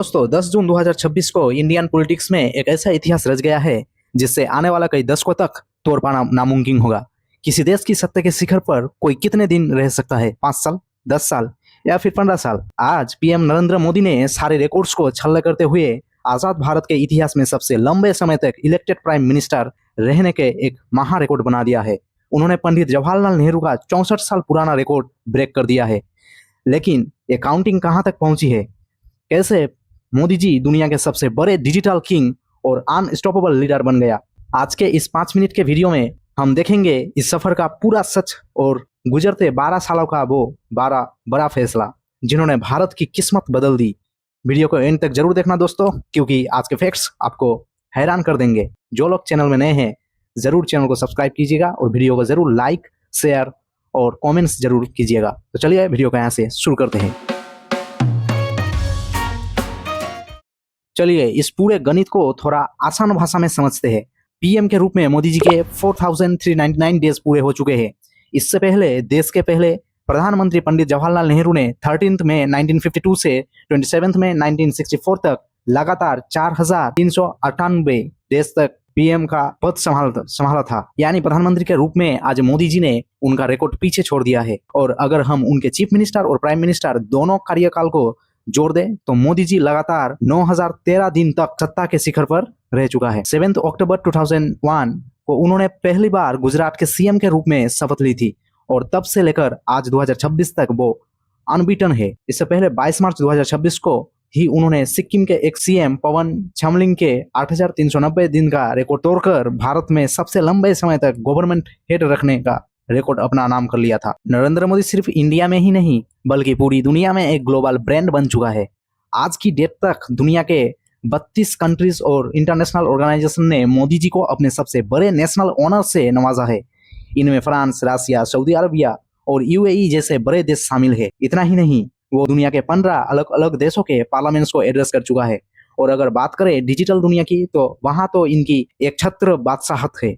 दोस्तों 10 जून 2026 को Indian politics में एक ऐसा इतिहास रच गया है जिससे आने वाला कई दशकों तक तोड़ पाना नामुमकिन होगा। किसी देश की सत्ता के शिखर पर कोई कितने दिन रह सकता है? 5 साल, 10 साल या फिर 15 साल? आज पीएम नरेंद्र मोदी ने सारे रिकॉर्ड्स को छल्ला करते हुए आजाद भारत के इतिहास में सबसे लंबे समय तक इलेक्टेड प्राइम मिनिस्टर रहने के एक महा रिकॉर्ड बना दिया है। उन्होंने पंडित जवाहरलाल नेहरू का 64 साल पुराना रिकॉर्ड ब्रेक कर दिया है। लेकिन ये काउंटिंग कहां तक पहुंची है? कैसे मोदी जी दुनिया के सबसे बड़े डिजिटल किंग और अनस्टॉपेबल लीडर बन गया? आज के इस 5 मिनट के वीडियो में हम देखेंगे इस सफर का पूरा सच और गुजरते 12 सालों का वो 12 बड़ा फैसला जिन्होंने भारत की किस्मत बदल दी। वीडियो को एंड तक जरूर देखना दोस्तों, क्योंकि आज के फैक्ट्स आपको हैरान कर देंगे। जो लोग चैनल में नए हैं जरूर चैनल को सब्सक्राइब कीजिएगा और वीडियो को जरूर लाइक, शेयर और कमेंट्स जरूर कीजिएगा। तो चलिए वीडियो को यहाँ से शुरू करते हैं। चलिए इस पूरे गणित को थोड़ा आसान भाषा में समझते हैं। पीएम के रूप में मोदी जी के 4399 डेज पूरे हो चुके हैं। इससे पहले देश के पहले प्रधानमंत्री पंडित जवाहरलाल नेहरू ने 13 मई 1952 से 27 मई 1964 तक लगातार 4398 डेज तक पीएम का पद संभाला था। यानी प्रधानमंत्री के रूप में आज मोदी जी ने उनका रिकॉर्ड पीछे छोड़ दिया है। और अगर हम उनके चीफ मिनिस्टर और प्राइम मिनिस्टर दोनों कार्यकाल को जोड़ दे तो मोदी जी लगातार 9013 दिन तक सत्ता के शिखर पर रह चुका है। 7 अक्टूबर 2001 को उन्होंने पहली बार गुजरात के सीएम के रूप में शपथ ली थी और तब से लेकर आज 2026 तक वो अनबीटन है। इससे पहले 22 मार्च 2026 को ही उन्होंने सिक्किम के एक सीएम पवन चामलिंग के 8390 दिन का रिकॉर्ड तोड़कर भारत में सबसे लंबे समय तक गवर्नमेंट हेड रखने का रिकॉर्ड अपना नाम कर लिया था। नरेंद्र मोदी सिर्फ इंडिया में ही नहीं बल्कि पूरी दुनिया में एक ग्लोबल ब्रांड बन चुका है। आज की डेट तक दुनिया के 32 कंट्रीज और इंटरनेशनल ऑर्गेनाइजेशन ने मोदी जी को अपने सबसे बड़े नेशनल ऑनर से नवाजा है। इनमें फ्रांस, रशिया, सऊदी अरबिया और यूएई जैसे बड़े देश शामिल है। इतना ही नहीं, वो दुनिया के 15 अलग अलग देशों के पार्लियामेंट्स को एड्रेस कर चुका है। और अगर बात करें डिजिटल दुनिया की तो वहां तो इनकी एक छत्र बादशाहत है।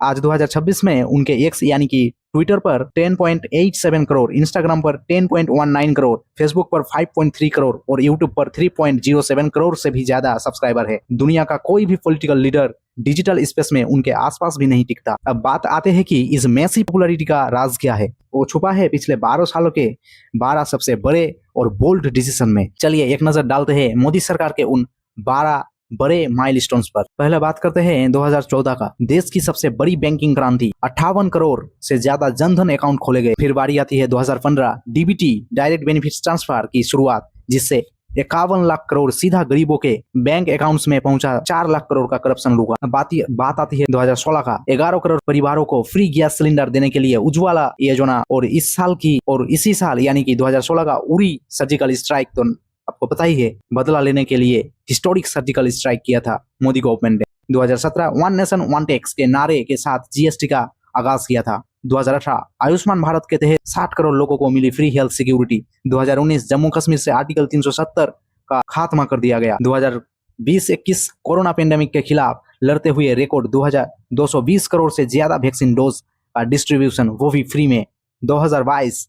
आज 2026 में उनके एक्स यानी कि ट्विटर पर 10.87 करोड़, इंस्टाग्राम पर 10.19 करोड़, फेसबुक पर 5.3 करोड़ और यूट्यूब पर 3.07 करोड़ से भी ज्यादा सब्सक्राइबर है। दुनिया का कोई भी पॉलिटिकल लीडर डिजिटल स्पेस में उनके आसपास भी नहीं टिकता। अब बात आते हैं कि इस मैसिव पॉपुलैरिटी का राज क्या है। वो छुपा है पिछले 12 सालों के 12 सबसे बड़े और बोल्ड डिसीजन में। चलिए एक नजर डालते हैं मोदी सरकार के उन 12 बड़े माइलस्टोन्स पर। पहले बात करते हैं 2014 का। देश की सबसे बड़ी बैंकिंग क्रांति, 58 करोड़ से ज्यादा जनधन अकाउंट खोले गए। फिर बारी आती है 2015 डीबीटी डायरेक्ट बेनिफिट ट्रांसफर की शुरुआत, जिससे 51 लाख करोड़ सीधा गरीबों के बैंक अकाउंट्स में पहुंचा। 4 लाख करोड़ का करप्शन रुका। बात आती है 2016 का। 11 करोड़ परिवारों को फ्री गैस सिलेंडर देने के लिए उज्ज्वला योजना। और इसी साल यानी कि 2016 का उरी सर्जिकल स्ट्राइक, तो आपको पता ही है, बदला लेने के लिए हिस्टोरिक सर्जिकल स्ट्राइक किया था मोदी गवर्नमेंट ने। 2017 वन नेशन वन टैक्स के नारे के साथ जीएसटी का आगाज किया था। 2018 आयुष्मान भारत के तहत 60 करोड़ लोगों को मिली free health security. 2019 Jammu Kashmir से आर्टिकल 370 का खात्मा कर दिया गया। 2020-21 कोरोना पेंडेमिक के खिलाफ लड़ते हुए रिकॉर्ड 220 करोड़ से ज्यादा वैक्सीन डोज का डिस्ट्रीब्यूशन, वो भी फ्री में। 2022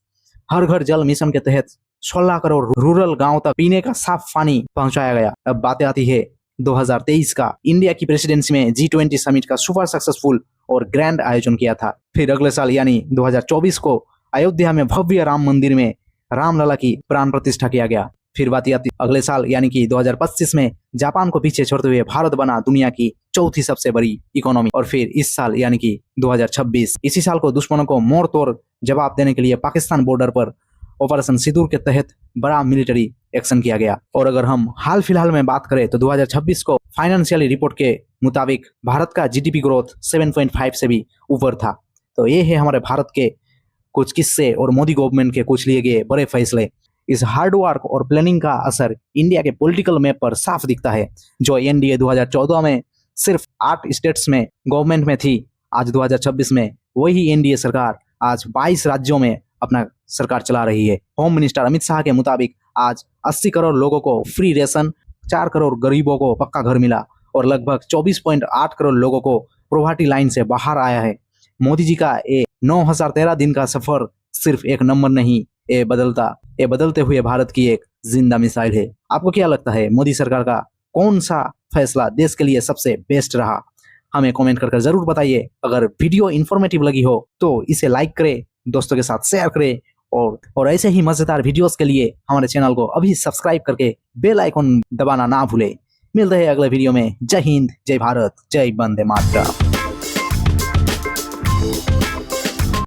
हर घर जल मिशन के तहत 16 करोड़ रूरल गांव तक पीने का साफ पानी पहुंचाया गया। अब बातें आती है 2023 का। इंडिया की प्रेसिडेंसी में G20 समिट का सुपर सक्सेसफुल और ग्रैंड आयोजन किया था। फिर अगले साल यानी 2024 को अयोध्या में भव्य राम मंदिर में रामलला की प्राण प्रतिष्ठा किया गया। फिर बात आती अगले साल यानी कि 2025 में जापान को पीछे छोड़ते हुए भारत बना दुनिया की चौथी सबसे बड़ी इकोनॉमी। और फिर इस साल यानी कि 2026, इसी साल को दुश्मनों को मोड़ तोड़ जवाब देने के लिए पाकिस्तान बॉर्डर पर ऑपरेशन सिंदूर के तहत बड़ा मिलिट्री एक्शन किया गया। और अगर हम हाल फिलहाल में बात करें तो 2026 को फाइनेंशियल रिपोर्ट के मुताबिक भारत का जीडीपी ग्रोथ 7.5 से भी ऊपर था। तो ये है हमारे भारत के कुछ किस्से और मोदी गवर्नमेंट के कुछ लिए गए बड़े फैसले। इस हार्ड वर्क और प्लानिंग का असर इंडिया के पॉलिटिकल मैप पर साफ दिखता है। जो एनडीए 2014 में सिर्फ 8 स्टेट्स में गवर्नमेंट में थी, आज 2026 में वही एनडीए सरकार आज 22 राज्यों में अपना सरकार चला रही है। होम मिनिस्टर अमित शाह के मुताबिक आज 80 करोड़ लोगों को फ्री रेशन, 4 करोड़ गरीबों को पक्का घर मिला और लगभग 24.8 करोड़ लोगों को पॉवर्टी लाइन से बाहर आया है। मोदी जी का ये 9013 दिन का सफर सिर्फ एक नंबर नहीं, ये बदलते हुए भारत की एक जिंदा मिसाइल है। आपको क्या लगता है मोदी सरकार का कौन सा फैसला देश के लिए सबसे बेस्ट रहा? हमें कमेंट कर जरूर बताइए। अगर वीडियो इन्फॉर्मेटिव लगी हो तो इसे लाइक करें, दोस्तों के साथ शेयर करें और ऐसे ही मजेदार वीडियोस के लिए हमारे चैनल को अभी सब्सक्राइब करके बेल आइकन दबाना ना भूले। मिलते हैं अगले वीडियो में। जय हिंद, जय भारत, जय वंदे मातरम।